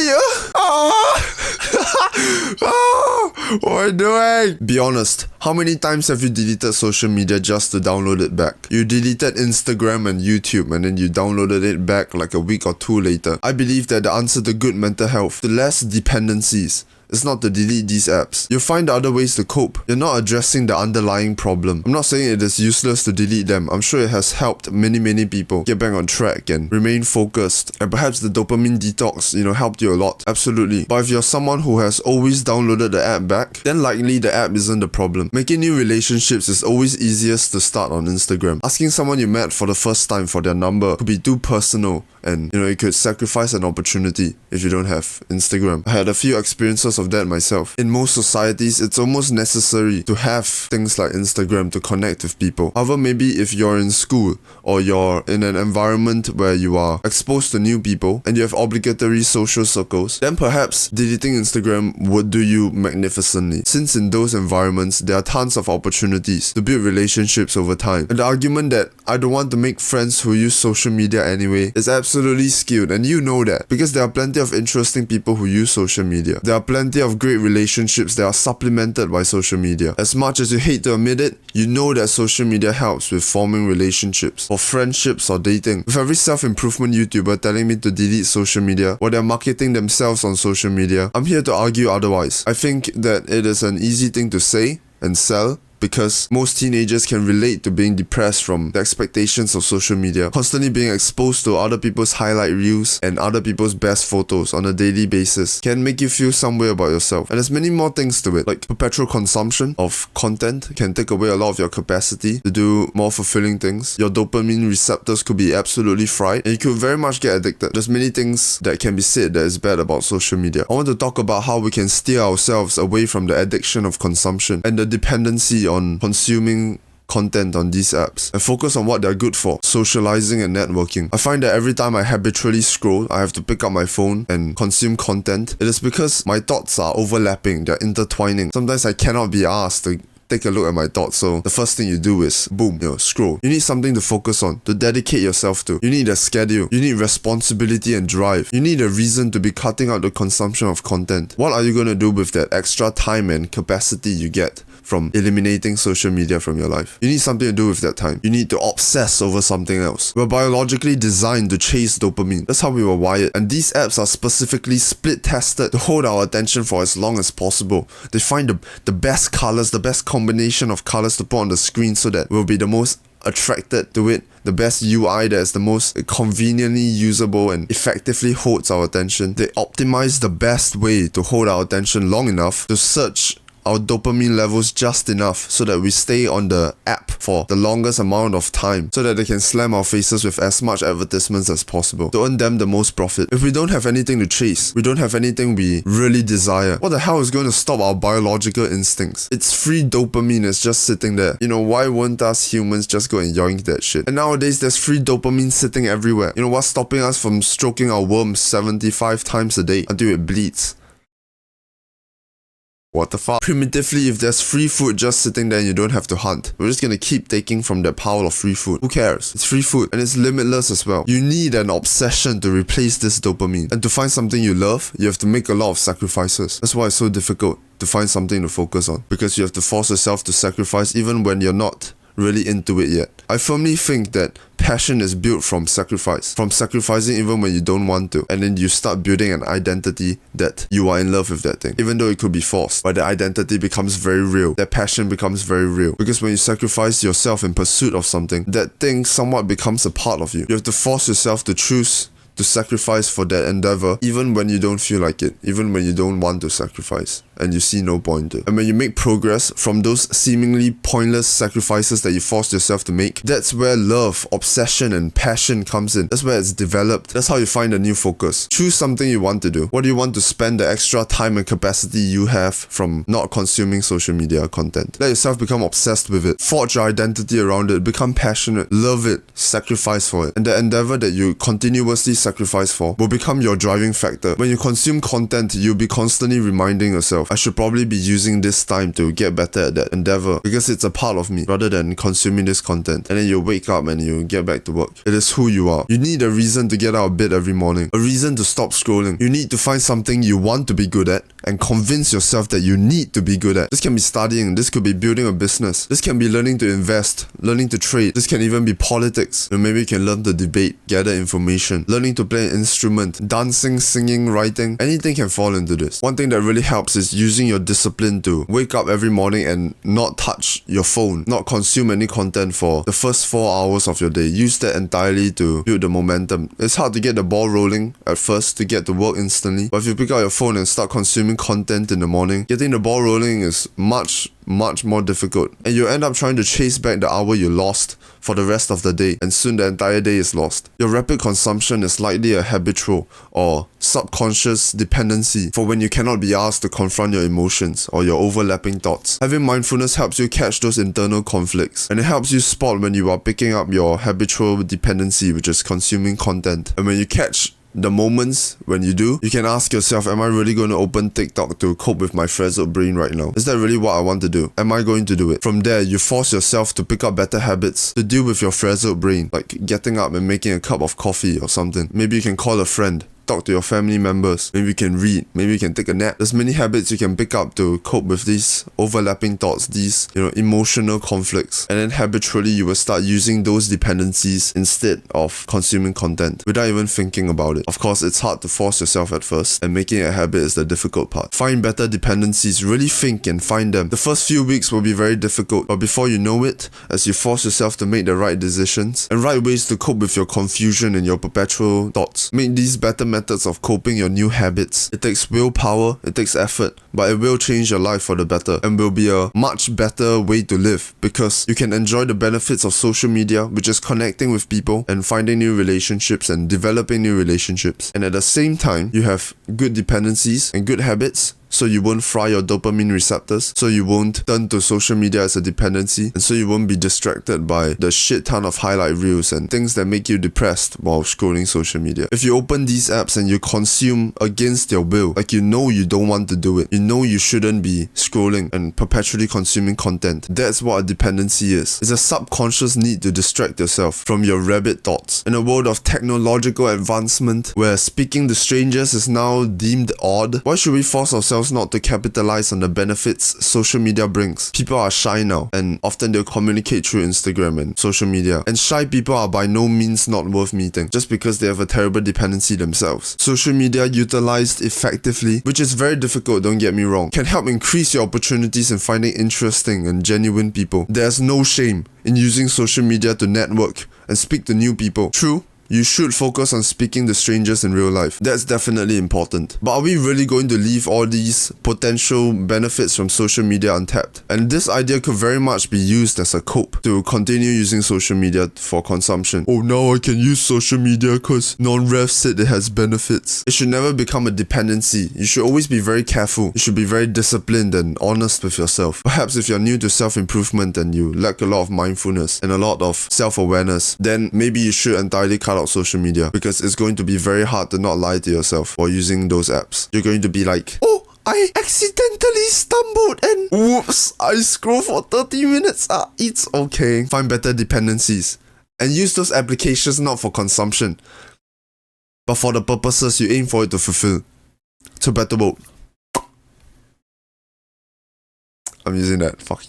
you? What am I doing? Be honest, how many times have you deleted social media just to download it back? You deleted Instagram and YouTube and then you downloaded it back like a week or two later. I believe that the answer to good mental health, to less dependencies, it's not to delete these apps. You'll find other ways to cope. You're not addressing the underlying problem. I'm not saying it is useless to delete them. I'm sure it has helped many people get back on track and remain focused. And perhaps the dopamine detox, helped you a lot. Absolutely. But if you're someone who has always downloaded the app back, then likely the app isn't the problem. Making new relationships is always easiest to start on Instagram. Asking someone you met for the first time for their number could be too personal, and it could sacrifice an opportunity if you don't have Instagram. I had a few experiences of that myself. In most societies, it's almost necessary to have things like Instagram to connect with people. However, maybe if you're in school or you're in an environment where you are exposed to new people and you have obligatory social circles, then perhaps deleting Instagram would do you magnificently. Since in those environments, there are tons of opportunities to build relationships over time. And the argument that I don't want to make friends who use social media anyway is absolutely skewed, and you know that because there are plenty of interesting people who use social media. There are plenty of great relationships that are supplemented by social media. As much as you hate to admit it, you know that social media helps with forming relationships or friendships or dating. With every self-improvement YouTuber telling me to delete social media while they're marketing themselves on social media, I'm here to argue otherwise. I think that it is an easy thing to say and sell, because most teenagers can relate to being depressed from the expectations of social media, constantly being exposed to other people's highlight reels and other people's best photos on a daily basis can make you feel some way about yourself. And there's many more things to it, like perpetual consumption of content can take away a lot of your capacity to do more fulfilling things. Your dopamine receptors could be absolutely fried and you could very much get addicted. There's many things that can be said that is bad about social media. I want to talk about how we can steer ourselves away from the addiction of consumption and the dependency on consuming content on these apps and focus on what they're good for, socializing and networking. I find that every time I habitually scroll, I have to pick up my phone and consume content. It is because my thoughts are overlapping, they're intertwining. Sometimes I cannot be asked to take a look at my thoughts, so the first thing you do is boom, scroll. You need something to focus on, to dedicate yourself to. You need a schedule. You need responsibility and drive. You need a reason to be cutting out the consumption of content. What are you going to do with that extra time and capacity you get from eliminating social media from your life? You need something to do with that time. You need to obsess over something else. We're biologically designed to chase dopamine. That's how we were wired. And these apps are specifically split tested to hold our attention for as long as possible. They find the best colors, the best combination of colors to put on the screen so that we'll be the most attracted to it, the best UI that is the most conveniently usable and effectively holds our attention. They optimize the best way to hold our attention long enough to search our dopamine levels just enough so that we stay on the app for the longest amount of time, so that they can slam our faces with as much advertisements as possible to earn them the most profit. If we don't have anything to chase, we don't have anything we really desire, what the hell is going to stop our biological instincts? It's free dopamine, it's just sitting there. Why won't us humans just go and yoink that shit? And nowadays there's free dopamine sitting everywhere. What's stopping us from stroking our worms 75 times a day until it bleeds? What the fuck? Primitively, if there's free food just sitting there and you don't have to hunt, we're just gonna keep taking from that pile of free food. Who cares? It's free food and it's limitless as well. You need an obsession to replace this dopamine. And to find something you love, you have to make a lot of sacrifices. That's why it's so difficult to find something to focus on, because you have to force yourself to sacrifice even when you're not really into it yet. I firmly think that passion is built from sacrifice, from sacrificing even when you don't want to, and then you start building an identity that you are in love with that thing, even though it could be forced, but the identity becomes very real, that passion becomes very real, because when you sacrifice yourself in pursuit of something, that thing somewhat becomes a part of you. You have to force yourself to choose to sacrifice for that endeavor, even when you don't feel like it, even when you don't want to sacrifice and you see no point to. And when you make progress from those seemingly pointless sacrifices that you forced yourself to make, that's where love, obsession and passion comes in. That's where it's developed. That's how you find a new focus. Choose something you want to do. What do you want to spend the extra time and capacity you have from not consuming social media content? Let yourself become obsessed with it. Forge your identity around it. Become passionate. Love it. Sacrifice for it. And the endeavor that you continuously sacrifice for will become your driving factor. When you consume content, you'll be constantly reminding yourself, I should probably be using this time to get better at that endeavor because it's a part of me rather than consuming this content. And then you wake up and you get back to work. It is who you are. You need a reason to get out of bed every morning, a reason to stop scrolling. You need to find something you want to be good at and convince yourself that you need to be good at. This can be studying, this could be building a business, this can be learning to invest, learning to trade, this can even be politics. And maybe you can learn to debate, gather information, learning to play an instrument, dancing, singing, writing, anything can fall into this. One thing that really helps is using your discipline to wake up every morning and not touch your phone, not consume any content for the first 4 hours of your day. Use that entirely to build the momentum. It's hard to get the ball rolling at first, to get to work instantly, but if you pick up your phone and start consuming content in the morning, getting the ball rolling is much more difficult, and you end up trying to chase back the hour you lost for the rest of the day, and soon the entire day is lost. Your rapid consumption is likely a habitual or subconscious dependency for when you cannot be asked to confront your emotions or your overlapping thoughts. Having mindfulness helps you catch those internal conflicts, and it helps you spot when you are picking up your habitual dependency, which is consuming content. And when you catch the moments when you do, you can ask yourself, am I really going to open TikTok to cope with my frazzled brain right now? Is that really what I want to do? Am I going to do it? From there, you force yourself to pick up better habits to deal with your frazzled brain, like getting up and making a cup of coffee or something. Maybe you can call a friend, talk to your family members, maybe you can read, maybe you can take a nap. There's many habits you can pick up to cope with these overlapping thoughts, these, emotional conflicts. And then habitually you will start using those dependencies instead of consuming content without even thinking about it. Of course, it's hard to force yourself at first, and making a habit is the difficult part. Find better dependencies, really think and find them. The first few weeks will be very difficult, but before you know it, as you force yourself to make the right decisions and right ways to cope with your confusion and your perpetual thoughts, make these better methods of coping your new habits. It takes willpower, it takes effort, but it will change your life for the better and will be a much better way to live, because you can enjoy the benefits of social media, which is connecting with people and finding new relationships and developing new relationships. And at the same time, you have good dependencies and good habits, so you won't fry your dopamine receptors, so you won't turn to social media as a dependency, and so you won't be distracted by the shit ton of highlight reels and things that make you depressed while scrolling social media. If you open these apps and you consume against your will, like you don't want to do it, you shouldn't be scrolling and perpetually consuming content, that's what a dependency is. It's a subconscious need to distract yourself from your rabid thoughts. In a world of technological advancement, where speaking to strangers is now deemed odd, why should we force ourselves not to capitalize on the benefits social media brings? People are shy now, and often they'll communicate through Instagram and social media. And shy people are by no means not worth meeting, just because they have a terrible dependency themselves. Social media utilized effectively, which is very difficult, don't get me wrong, can help increase your opportunities in finding interesting and genuine people. There's no shame in using social media to network and speak to new people. True, you should focus on speaking to strangers in real life. That's definitely important. But are we really going to leave all these potential benefits from social media untapped? And this idea could very much be used as a cope to continue using social media for consumption. Oh, now I can use social media because non-ref said it has benefits. It should never become a dependency. You should always be very careful. You should be very disciplined and honest with yourself. Perhaps if you're new to self-improvement and you lack a lot of mindfulness and a lot of self-awareness, then maybe you should entirely cut out social media, because it's going to be very hard to not lie to yourself while using those apps. You're going to be like, oh, I accidentally stumbled and whoops, I scrolled for 30 minutes. It's okay. Find better dependencies and use those applications not for consumption, but for the purposes you aim for it to fulfill. To better work. I'm using that. Fuck you.